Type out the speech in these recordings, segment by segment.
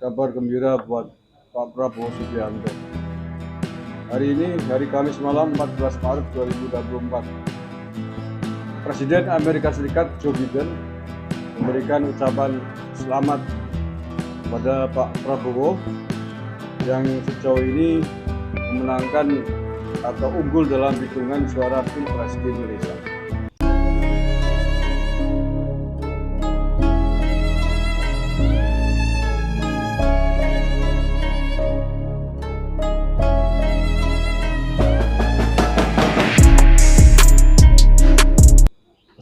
kabar gembira buat Pak Prabowo Subianto. Hari ini, hari Kamis malam 14 Maret 2024, Presiden Amerika Serikat Joe Biden memberikan ucapan selamat kepada Pak Prabowo yang sejauh ini memenangkan atau unggul dalam hitungan suara Pilpres di Indonesia.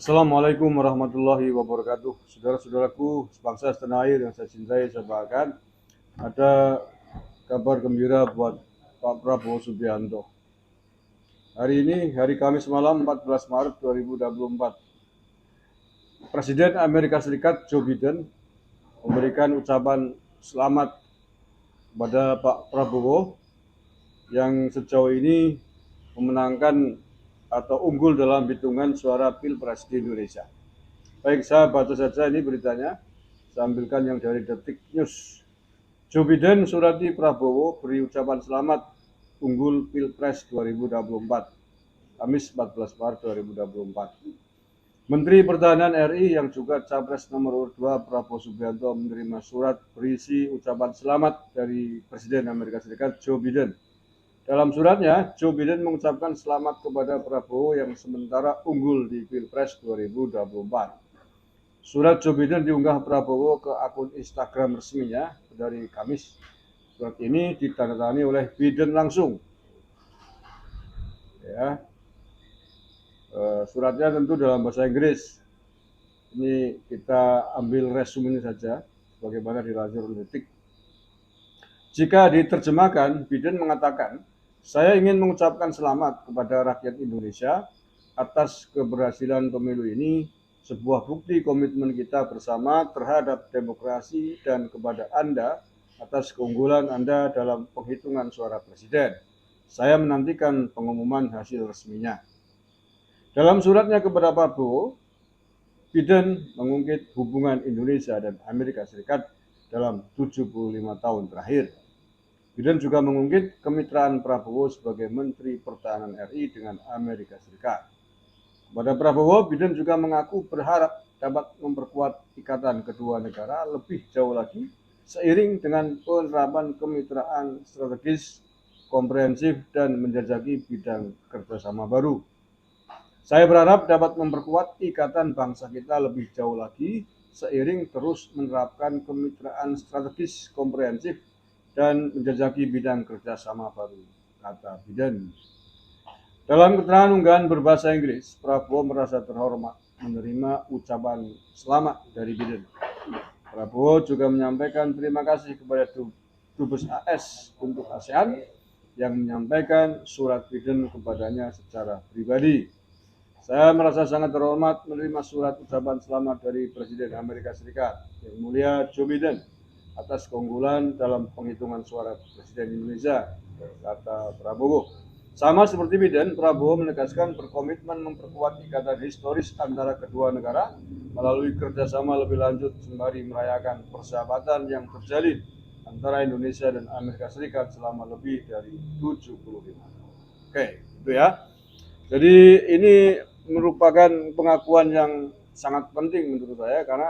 Assalamualaikum warahmatullahi wabarakatuh. Saudara-saudaraku sebangsa setanah air yang saya cintai, saya banggakan, ada kabar gembira buat Pak Prabowo Subianto. Hari ini, hari Kamis malam 14 Maret 2024, Presiden Amerika Serikat Joe Biden memberikan ucapan selamat kepada Pak Prabowo yang sejauh ini memenangkan atau unggul dalam hitungan suara Pilpres di Indonesia. Baik, saya baca saja ini beritanya. Saya ambilkan yang dari Detik News. Joe Biden surati Prabowo beri ucapan selamat unggul Pilpres 2024. Kamis 14 Maret 2024. Menteri Pertahanan RI yang juga Capres nomor 2 Prabowo Subianto menerima surat berisi ucapan selamat dari Presiden Amerika Serikat Joe Biden. Dalam suratnya, Joe Biden mengucapkan selamat kepada Prabowo yang sementara unggul di Pilpres 2024. Surat Joe Biden diunggah Prabowo ke akun Instagram resminya dari Kamis. Surat ini ditandatangani oleh Biden langsung. Ya, suratnya tentu dalam bahasa Inggris. Ini kita ambil resumenya saja, bagaimana dilansir oleh Detik. Jika diterjemahkan, Biden mengatakan, "Saya ingin mengucapkan selamat kepada rakyat Indonesia atas keberhasilan pemilu ini, sebuah bukti komitmen kita bersama terhadap demokrasi dan kepada Anda atas keunggulan Anda dalam penghitungan suara presiden. Saya menantikan pengumuman hasil resminya." Dalam suratnya kepada Prabowo, Biden mengungkit hubungan Indonesia dan Amerika Serikat dalam 75 tahun terakhir. Biden juga mengungkit kemitraan Prabowo sebagai Menteri Pertahanan RI dengan Amerika Serikat. Kepada Prabowo, Biden juga mengaku berharap dapat memperkuat ikatan kedua negara lebih jauh lagi seiring dengan penerapan kemitraan strategis, komprehensif, dan menjajaki bidang kerjasama baru. Saya berharap dapat memperkuat ikatan bangsa kita lebih jauh lagi seiring terus menerapkan kemitraan strategis, komprehensif, dan menjajaki bidang kerjasama baru, kata Biden. Dalam keterangan unggahan berbahasa Inggris, Prabowo merasa terhormat menerima ucapan selamat dari Biden. Prabowo juga menyampaikan terima kasih kepada Dubes AS untuk ASEAN yang menyampaikan surat Biden kepadanya secara pribadi. Saya merasa sangat terhormat menerima surat ucapan selamat dari Presiden Amerika Serikat yang mulia Joe Biden atas keunggulan dalam penghitungan suara Presiden Indonesia, kata Prabowo. Sama seperti Biden, Prabowo menegaskan berkomitmen memperkuat ikatan historis antara kedua negara melalui kerjasama lebih lanjut sembari merayakan persahabatan yang terjalin antara Indonesia dan Amerika Serikat selama lebih dari 75. Oke, itu ya. Jadi ini merupakan pengakuan yang sangat penting menurut saya karena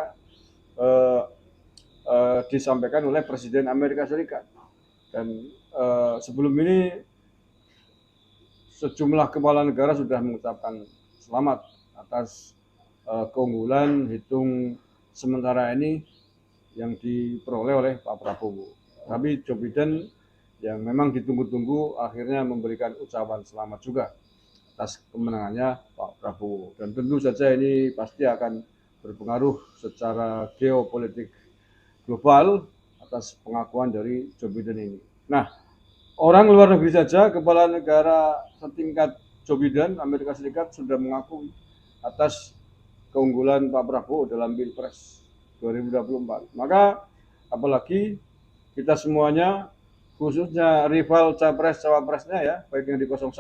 disampaikan oleh Presiden Amerika Serikat. Dan sebelum ini sejumlah kepala negara sudah mengucapkan selamat atas keunggulan hitung sementara ini yang diperoleh oleh Pak Prabowo. Tapi Joe Biden yang memang ditunggu-tunggu akhirnya memberikan ucapan selamat juga atas kemenangannya Pak Prabowo. Dan tentu saja ini pasti akan berpengaruh secara geopolitik global atas pengakuan dari Joe Biden ini. Nah, orang luar negeri saja, kepala negara setingkat Joe Biden, Amerika Serikat sudah mengaku atas keunggulan Pak Prabowo dalam Pilpres 2024. Maka apalagi kita semuanya, khususnya rival capres-cawapresnya ya, baik yang di 01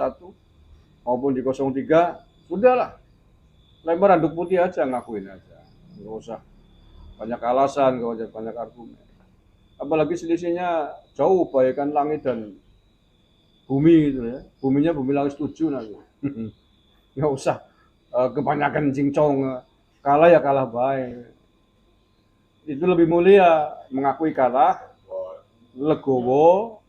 maupun di 03, sudahlah, lempar handuk putih aja, ngakuin aja. Nggak usah banyak alasan, banyak argumen. apalagi selisihnya jauh bagaikan langit dan bumi gitu ya. Buminya bumi langit 7 nanti. Nggak usah kebanyakan cincong, kalah ya kalah baik. Itu lebih mulia mengakui kalah, legowo,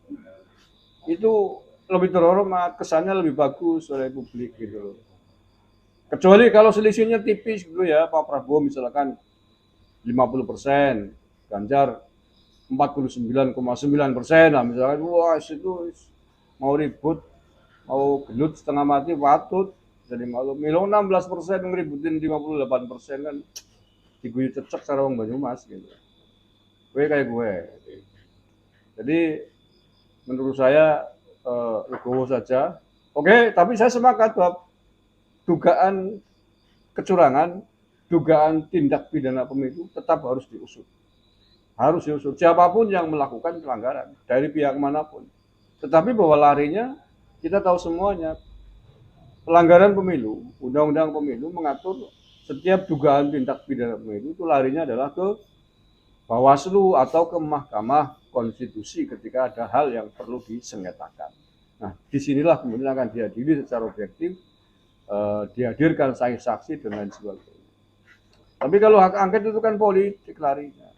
itu lebih terhormat, kesannya lebih bagus oleh publik gitu loh. Kecuali kalau selisihnya tipis gitu ya, Pak Prabowo misalkan 50%, Ganjar 49,9% lah misalkan, wah itu mau ribut, mau gelut setengah mati patut jadi malu. Milo 16% ngeributin 58% kan diguyur cecek cara orang Banyumas gitu. Gue kayak gue. Jadi menurut saya legowo saja. Oke, tapi saya sepakat bahwa dugaan kecurangan, dugaan tindak pidana pemilu tetap harus diusut. Harus diusut. Siapapun yang melakukan pelanggaran dari pihak manapun. Tetapi bahwa larinya kita tahu semuanya. Pelanggaran pemilu, undang-undang pemilu mengatur setiap dugaan tindak pidana pemilu itu larinya adalah ke Bawaslu atau ke Mahkamah Konstitusi ketika ada hal yang perlu disengketakan. Nah, disinilah kemudian akan diadili secara objektif, dihadirkan saksi-saksi dan lain sebagainya. Tapi kalau hak angket itu kan politik larinya.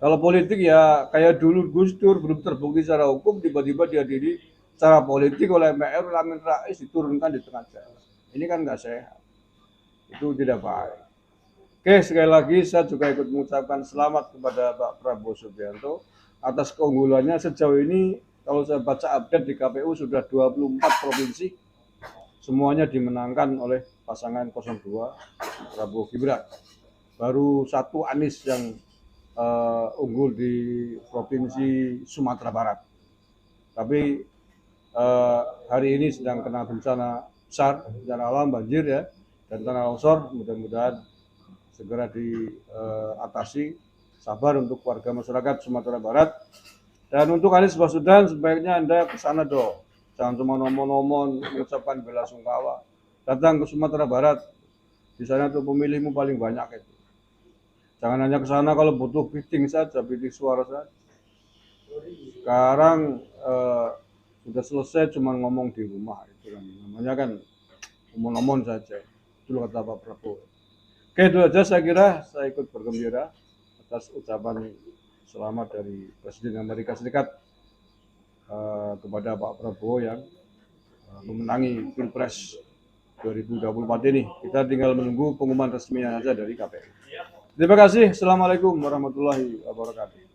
Kalau politik ya kayak dulu Gus Dur belum terbukti secara hukum, tiba-tiba diadili secara politik oleh MPR, Amin Rais diturunkan di tengah jalan. Ini kan nggak sehat. Itu tidak baik. Oke, sekali lagi saya juga ikut mengucapkan selamat kepada Pak Prabowo Subianto atas keunggulannya sejauh ini. Kalau saya baca update di KPU sudah 24 provinsi, semuanya dimenangkan oleh pasangan 02 Prabowo Gibran. Baru satu Anies yang unggul di provinsi Sumatera Barat. Tapi hari ini sedang kena bencana besar, bencana alam, banjir ya, dan tanah longsor. Mudah-mudahan segera diatasi. Sabar untuk warga masyarakat Sumatera Barat. Dan untuk Anies Baswedan sebaiknya Anda ke sana dong. Jangan cuma nomor-nomor mengucapkan bela sungkawa. Datang ke Sumatera Barat. Di sana tuh pemilihmu paling banyak itu. Jangan hanya ke sana kalau butuh bidding saja, bidding suara saja. Sekarang sudah selesai cuma ngomong di rumah itu kan. Namanya kan ngomong-ngomong saja. Itu kata Pak Prabowo. Oke, itu aja saya kira. Saya ikut bergembira atas ucapan selamat dari Presiden Amerika Serikat kepada Pak Prabowo yang memenangi Pilpres 2024 ini. Kita tinggal menunggu pengumuman resminya saja dari KPU. Terima kasih. Assalamualaikum warahmatullahi wabarakatuh.